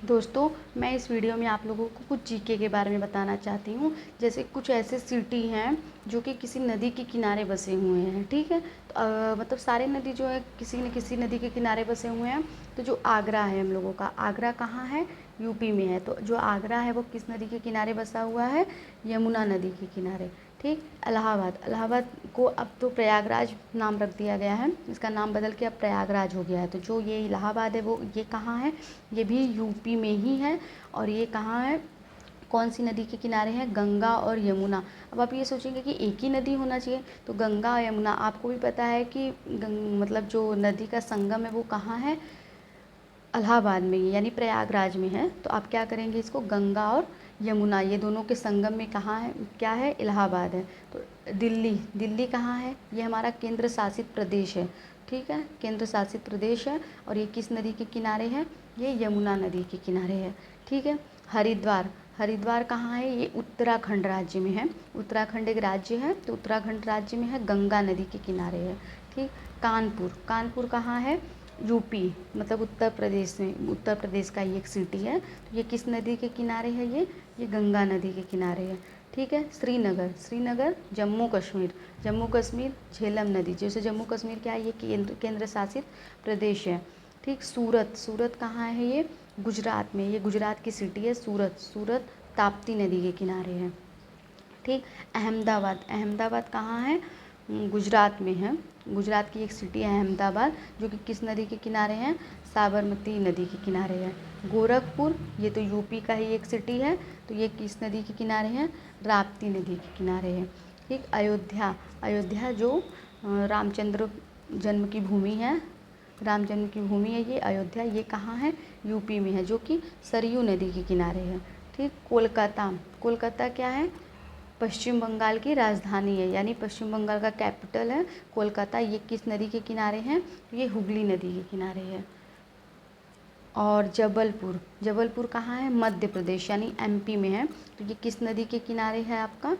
दोस्तों, मैं इस वीडियो में आप लोगों को कुछ जीके के बारे में बताना चाहती हूँ। जैसे कुछ ऐसे सिटी हैं जो कि किसी नदी के किनारे बसे हुए हैं, ठीक है। तो मतलब सारे नदी जो है किसी न किसी नदी के किनारे बसे हुए हैं। तो जो आगरा है हम लोगों का, आगरा कहाँ है? यूपी में है। तो जो आगरा है वो किस नदी के किनारे बसा हुआ है? यमुना नदी के किनारे, ठीक। इलाहाबाद, इलाहाबाद को अब तो प्रयागराज नाम रख दिया गया है, इसका नाम बदल के अब प्रयागराज हो गया है। तो जो ये इलाहाबाद है वो ये कहाँ है? ये भी यूपी में ही है। और ये कहाँ है? कौन सी नदी के किनारे है? गंगा और यमुना। अब आप ये सोचेंगे कि एक ही नदी होना चाहिए, तो गंगा और यमुना। आपको भी पता है कि मतलब जो नदी का संगम है वो कहाँ है? इलाहाबाद में ही, यानी प्रयागराज में है। तो आप क्या करेंगे, इसको गंगा और यमुना ये दोनों के संगम में कहाँ है? क्या है? इलाहाबाद है। तो दिल्ली, दिल्ली कहाँ है? ये हमारा केंद्र शासित प्रदेश है, ठीक है, केंद्र शासित प्रदेश है। और ये किस नदी के किनारे है? ये यमुना नदी के किनारे है, ठीक है। हरिद्वार, हरिद्वार कहाँ है? ये उत्तराखंड राज्य में है। उत्तराखंड एक राज्य है, तो उत्तराखंड राज्य में है, गंगा नदी के किनारे है, ठीक। कानपुर, कानपुर कहाँ है? यूपी, मतलब उत्तर प्रदेश में, उत्तर प्रदेश का ये एक सिटी है। तो ये किस नदी के किनारे है? ये गंगा नदी के किनारे है, ठीक है। श्रीनगर, श्रीनगर जम्मू कश्मीर, जम्मू कश्मीर झेलम नदी, जैसे जम्मू कश्मीर क्या है? ये केंद्र शासित प्रदेश है, ठीक। सूरत, सूरत कहाँ है? ये गुजरात में, ये गुजरात की सिटी है सूरत। सूरत ताप्ती नदी के किनारे है, ठीक। अहमदाबाद, अहमदाबाद कहाँ है? गुजरात में है। गुजरात की एक सिटी है अहमदाबाद, जो कि किस नदी के किनारे है? साबरमती नदी के किनारे है। गोरखपुर, ये तो यूपी का ही एक सिटी है, तो ये किस नदी के किनारे है? राप्ती नदी के किनारे है, ठीक। अयोध्या, अयोध्या जो रामचंद्र जन्म की भूमि है, राम जन्म की भूमि है ये अयोध्या, ये कहाँ है? यूपी में है, जो कि सरयू नदी के किनारे है, ठीक। कोलकाता, कोलकाता क्या है? पश्चिम बंगाल की राजधानी है, यानी पश्चिम बंगाल का कैपिटल है कोलकाता। ये किस नदी के किनारे हैं? ये हुगली नदी के किनारे है। और जबलपुर, जबलपुर कहाँ है? मध्य प्रदेश यानी एमपी में है। तो ये किस नदी के किनारे है आपका?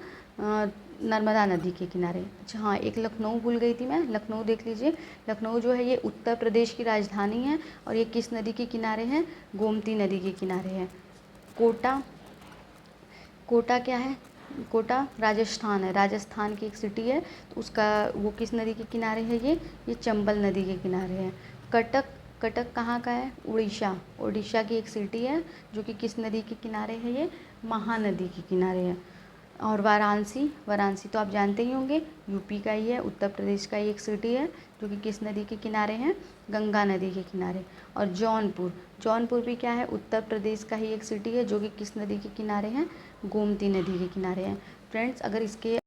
नर्मदा नदी के किनारे। अच्छा हाँ, एक लखनऊ भूल गई थी मैं, लखनऊ देख लीजिए। लखनऊ जो है ये उत्तर प्रदेश की राजधानी है, और ये किस नदी के किनारे है? गोमती नदी के किनारे है। कोटा, कोटा क्या है? कोटा राजस्थान है, राजस्थान की एक सिटी है। तो उसका वो किस नदी के किनारे है? ये चंबल नदी के किनारे है। कटक, कटक कहाँ का है? उड़ीसा, उड़ीसा की एक सिटी है, जो कि किस नदी के किनारे है? ये महानदी के किनारे है। और वाराणसी, वाराणसी तो आप जानते ही होंगे, यूपी का ही है, उत्तर प्रदेश का ही एक सिटी है, जो कि किस नदी के किनारे हैं? गंगा नदी के किनारे। और जौनपुर, जौनपुर भी क्या है? उत्तर प्रदेश का ही एक सिटी है, जो कि किस नदी के किनारे हैं? गोमती नदी के किनारे हैं। फ्रेंड्स, अगर इसके